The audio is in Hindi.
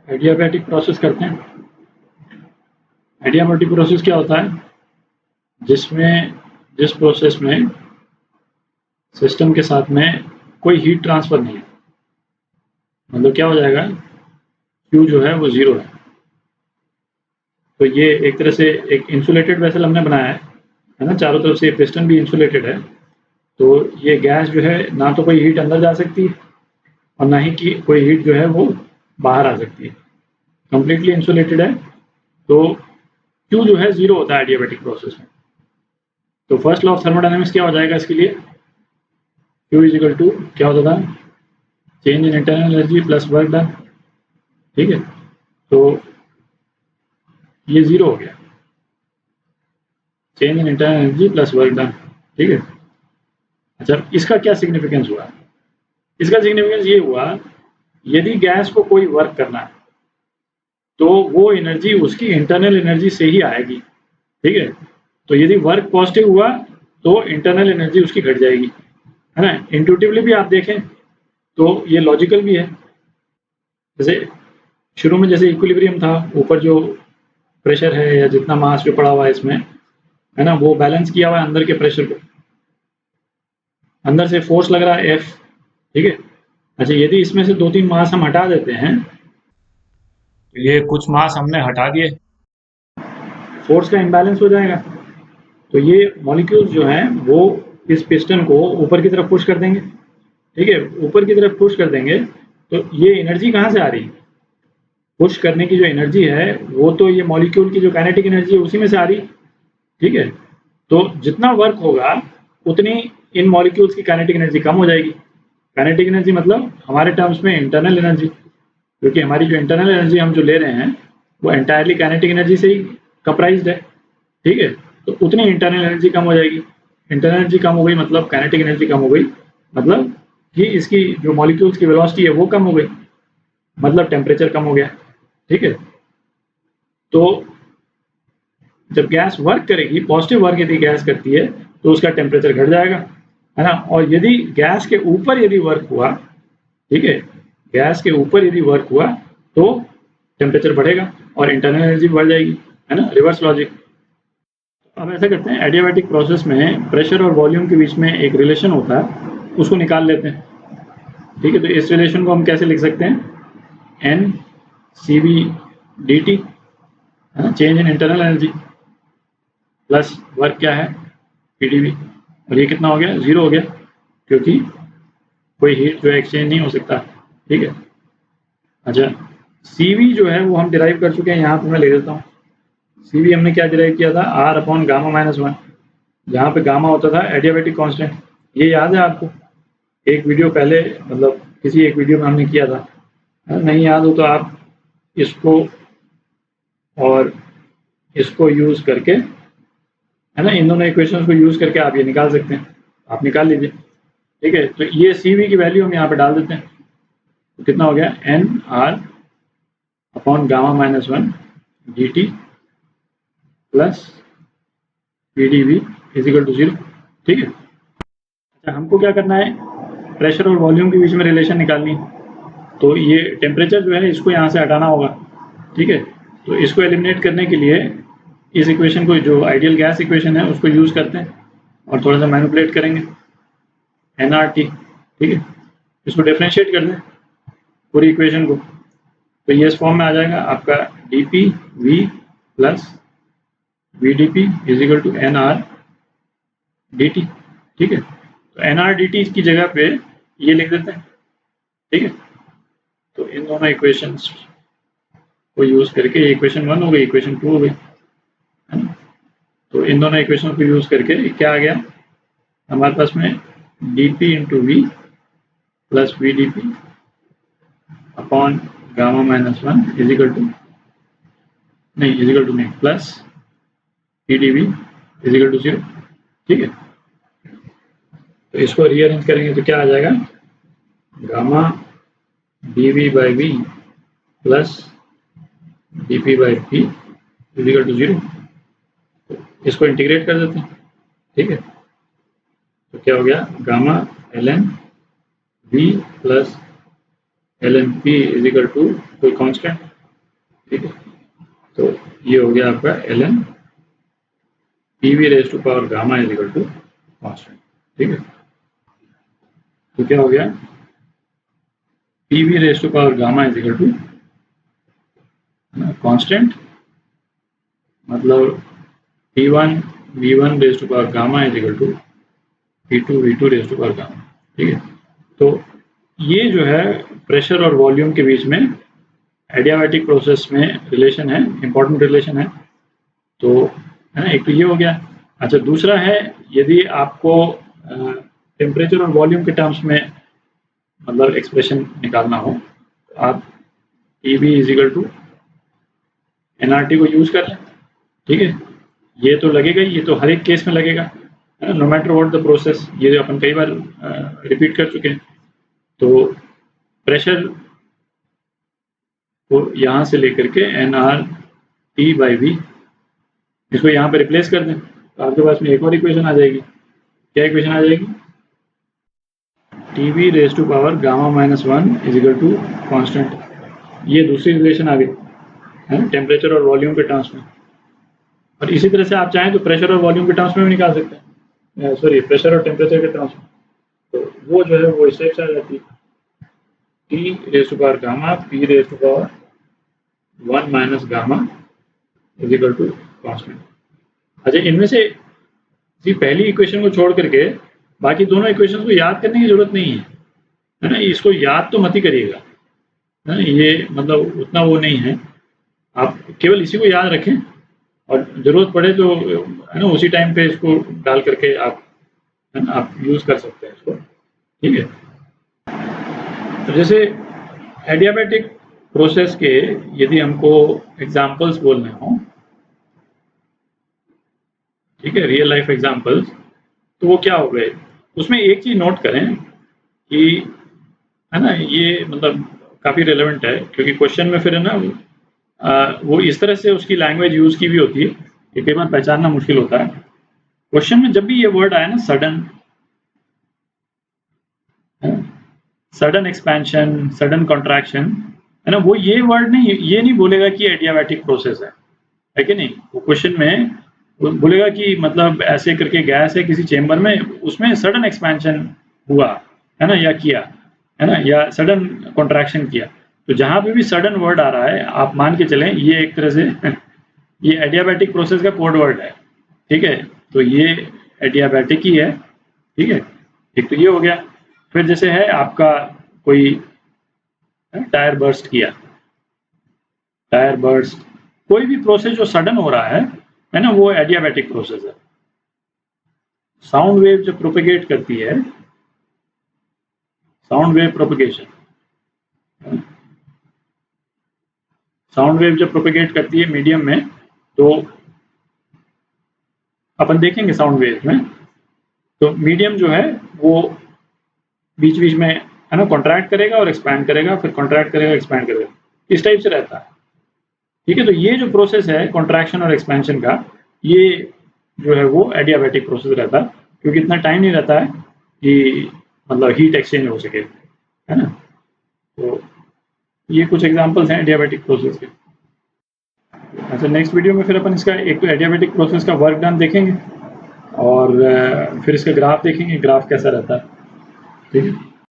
एडियाबैटिक प्रोसेस करते हैं। एडियाबैटिक प्रोसेस क्या होता है? जिस प्रोसेस में सिस्टम के साथ में कोई हीट ट्रांसफर नहीं है, मतलब क्या हो जाएगा, Q जो है वो 0 है। तो ये एक तरह से एक इंसुलेटेड वेसल हमने बनाया है ना, चारों तरफ से पिस्टन भी इंसुलेटेड है। तो ये गैस जो है ना तो कोई हीट अंदर जा सकती है और ना ही कि कोई हीट जो है वो बाहर आ सकती है, कंप्लीटली इंसुलेटेड है। तो Q जो है 0 होता है एडियाबैटिक प्रोसेस में। तो फर्स्ट लॉ ऑफ थर्मोडायनेमिक्स क्या हो जाएगा इसके लिए? Q इज इक्वल टू क्या होता था, change in internal energy plus work done. ठीक है, तो ये 0 हो गया, change in internal energy plus work done. ठीक है, अच्छा इसका क्या सिग्निफिकेंस हुआ? इसका सिग्निफिकेंस ये हुआ, यदि गैस को कोई वर्क करना है तो वो एनर्जी उसकी इंटरनल एनर्जी से ही आएगी। ठीक है, तो यदि वर्क पॉजिटिव हुआ तो इंटरनल एनर्जी उसकी घट जाएगी, है ना। इंट्यूटिवली भी आप देखें तो ये लॉजिकल भी है। जैसे शुरू में जैसे इक्विलिब्रियम था, ऊपर जो प्रेशर है या जितना मास जो पड़ा हुआ है इसमें, है ना, वो बैलेंस किया हुआ है अंदर के प्रेशर को, अंदर से फोर्स लग रहा है F। ठीक है, अच्छा यदि इसमें से 2-3 मास हम हटा देते हैं, तो ये कुछ मास हमने हटा दिए, फोर्स का इम्बैलेंस हो जाएगा। तो ये मॉलिक्यूल्स जो हैं वो इस पिस्टन को ऊपर की तरफ पुश कर देंगे। ठीक है, ऊपर की तरफ पुश कर देंगे तो ये एनर्जी कहाँ से आ रही है? पुश करने की जो एनर्जी है वो तो ये मॉलिक्यूल की जो काइनेटिक एनर्जी है उसी में से आ रही। ठीक है, तो जितना वर्क होगा उतनी इन मॉलिक्यूल्स की काइनेटिक एनर्जी कम हो जाएगी। काइनेटिक एनर्जी मतलब हमारे टर्म्स में इंटरनल एनर्जी, क्योंकि हमारी जो इंटरनल एनर्जी हम जो ले रहे हैं वो एंटायरली काइनेटिक एनर्जी से ही कंप्राइज्ड है। ठीक है, तो उतनी इंटरनल एनर्जी कम हो जाएगी। इंटरनल एनर्जी कम हो गई मतलब काइनेटिक एनर्जी कम हो गई, मतलब कि इसकी जो मॉलिक्यूल्स की वेलोसिटी है वो कम हो गई, मतलब टेम्परेचर कम हो गया। ठीक है, तो जब गैस वर्क करेगी, पॉजिटिव वर्क यदि गैस करती है तो उसका टेम्परेचर घट जाएगा, है ना। और यदि गैस के ऊपर यदि वर्क हुआ, ठीक है, गैस के ऊपर यदि वर्क हुआ तो टेम्परेचर बढ़ेगा और इंटरनल एनर्जी बढ़ जाएगी, है ना, रिवर्स लॉजिक। अब ऐसा करते हैं, एडियाबैटिक प्रोसेस में प्रेशर और वॉल्यूम के बीच में एक रिलेशन होता है, उसको निकाल लेते हैं। ठीक है, तो इस रिलेशन को हम कैसे लिख सकते हैं? N C V D T, change in internal energy plus work क्या है, पी डी वी। और ये कितना हो गया? 0 हो गया, क्योंकि कोई हीट जो है एक्सचेंज नहीं हो सकता। ठीक है, अच्छा सी वी जो है वो हम डिराइव कर चुके हैं, यहाँ पर मैं ले देता हूँ। सी वी हमने क्या डिराइव किया था? आर अपॉन गामा माइनस 1, जहाँ पे गामा होता था एडियाबैटिक कांस्टेंट। ये याद है आपको? एक वीडियो पहले, मतलब किसी एक वीडियो में हमने किया था। नहीं याद हो तो आप इसको और इसको यूज करके, है ना, इन दोनों इक्वेशंस को यूज करके आप ये निकाल सकते हैं। आप निकाल लीजिए। ठीक है, तो ये सी वी की वैल्यू हम यहाँ पे डाल देते हैं। तो कितना हो गया? N R upon gamma minus 1 D T plus P D V is equal to 0। ठीक है, अच्छा हमको क्या करना है? प्रेशर और वॉल्यूम के बीच में रिलेशन निकालनी है। तो ये टेम्परेचर जो है इसको यहाँ से हटाना होगा। ठीक है, तो इसको एलिमिनेट करने के लिए इस इक्वेशन को, जो आइडियल गैस इक्वेशन है, उसको यूज़ करते हैं और थोड़ा सा मैनिपुलेट करेंगे, एन आर टी। ठीक है, इसको डिफ्रेंशिएट कर दें पूरी इक्वेशन को, तो ये इस फॉर्म में आ जाएगा आपका D P V plus V D P is equal to N R D T. ठीक है, तो एन आर डी टी की जगह पे ये लिख देते हैं। ठीक है, तो इन दोनों इक्वेशंस को यूज करके, इक्वेशन 1 हो गई, इक्वेशन 2 हो गई, है ना। तो इन दोनों इक्वेशन को यूज करके क्या आ गया हमारे पास में? D P into V plus V D P upon gamma minus 1 is equal to, नहीं इज इक्वल टू नहीं, plus P D V is equal to 0। ठीक है, तो इसको रीअरेंज करेंगे तो क्या आ जाएगा? Gamma D V by V plus D P by P is equal to 0। इसको इंटीग्रेट कर देते हैं। ठीक है, तो क्या हो गया? Gamma L N V plus L N P is equal to कोई कांस्टेंट, ठीक है। तो ये हो गया आपका ln PV raise to power gamma is equal to constant. ठीक है, तो क्या हो गया, PV raise to power gamma is equal to constant, मतलब P1 V1 raise to power gamma is equal to P2 V2 raise to power gamma. ठीक है, तो ये जो है प्रेशर और वॉल्यूम के बीच में एडियाबैटिक प्रोसेस में रिलेशन है, इंपॉर्टेंट रिलेशन है। तो है ना, एक तो ये हो गया। अच्छा, दूसरा है यदि आपको टेम्परेचर और वॉल्यूम के टर्म्स में मतलब एक्सप्रेशन निकालना हो तो आप PV is equal to NRT को यूज कर लें। ठीक है, ये तो लगेगा ही, ये तो हर एक केस में लगेगा, no matter what the process, ये अपन कई बार रिपीट कर चुके हैं। तो प्रेशर को यहाँ से लेकर के NRT/V, इसको यहाँ पे रिप्लेस कर दें तो आपके पास में एक और इक्वेशन आ जाएगी। क्या इक्वेशन आ जाएगी, TV raise to power gamma minus 1 is equal to constant. ये दूसरी रिलेशन आ गई है ना, टेम्परेचर और वॉल्यूम के टर्म्स में। और इसी तरह से आप चाहें तो प्रेशर और वॉल्यूम के टर्म्स में भी निकाल सकते हैं, सॉरी प्रेशर और टेम्परेचर के टर्म्स में। तो वो जो है वो इस टाइप से आ जाती है, T raise to power gamma P raise to power 1 minus gamma is equal to constant. अच्छा, इनमें से पहली इक्वेशन को छोड़ करके बाकी दोनों इक्वेशंस को याद करने की जरूरत नहीं है ना, इसको याद तो मत ही करिएगा, है ना, ये मतलब उतना वो नहीं है, आप केवल इसी को याद रखें और जरूरत पड़े तो है ना उसी टाइम पे इसको डाल करके आप है ना आप यूज कर सकते हैं इसको। ठीक है, तो जैसे एडियाबैटिक प्रोसेस के यदि हमको एग्जांपल्स बोलने हों, ठीक है, रियल लाइफ एग्जांपल्स, तो वो क्या हो गए, उसमें एक चीज नोट करें कि है ना ये मतलब काफी रेलेवेंट है, क्योंकि क्वेश्चन में फिर है ना वो इस तरह से उसकी लैंग्वेज यूज की भी होती है कि कई बार पहचानना मुश्किल होता है। क्वेश्चन में जब भी ये वर्ड आया ना, सडन एक्सपेंशन, सडन कॉन्ट्रैक्शन, है ना, वो ये वर्ड नहीं, ये नहीं बोलेगा कि एडियाबैटिक प्रोसेस है कि नहीं। वो क्वेश्चन में बोलेगा कि मतलब ऐसे करके गैस है किसी चेंबर में, उसमें सडन एक्सपेंशन हुआ है ना, या किया है ना, या सडन कॉन्ट्रैक्शन किया। तो जहां पे भी सडन वर्ड आ रहा है आप मान के चलें ये एक तरह से ये एडियाबैटिक प्रोसेस का कोड वर्ड है। ठीक है, तो ये एडियाबैटिक ही है। ठीक है, एक तो ये हो गया। फिर जैसे है आपका कोई टायर बर्स्ट किया, टायर बर्स्ट, कोई भी प्रोसेस जो सडन हो रहा है ना, वो एडियाबैटिक प्रोसेस है। साउंड वेव जो प्रोपेगेट करती है, sound wave propagation, sound wave जब प्रोपेगेट करती है मीडियम में, तो अपन देखेंगे साउंड वेव में, तो मीडियम जो है वो बीच बीच में है ना कॉन्ट्रैक्ट करेगा और एक्सपैंड करेगा, फिर कॉन्ट्रैक्ट करेगा एक्सपैंड करेगा, इस टाइप से रहता है। ठीक है, तो ये जो प्रोसेस है कॉन्ट्रैक्शन और एक्सपेंशन का, ये जो है वो एडियाबैटिक प्रोसेस रहता है, क्योंकि इतना टाइम नहीं रहता है कि मतलब हीट एक्सचेंज हो सके, है ना। तो ये कुछ एग्जांपल्स हैं एडियाबैटिक प्रोसेस के। अच्छा, नेक्स्ट वीडियो में फिर अपन इसका एक तो एडियाबैटिक प्रोसेस का वर्क डन देखेंगे और फिर इसका ग्राफ देखेंगे, ग्राफ कैसा रहता है। ठीक है।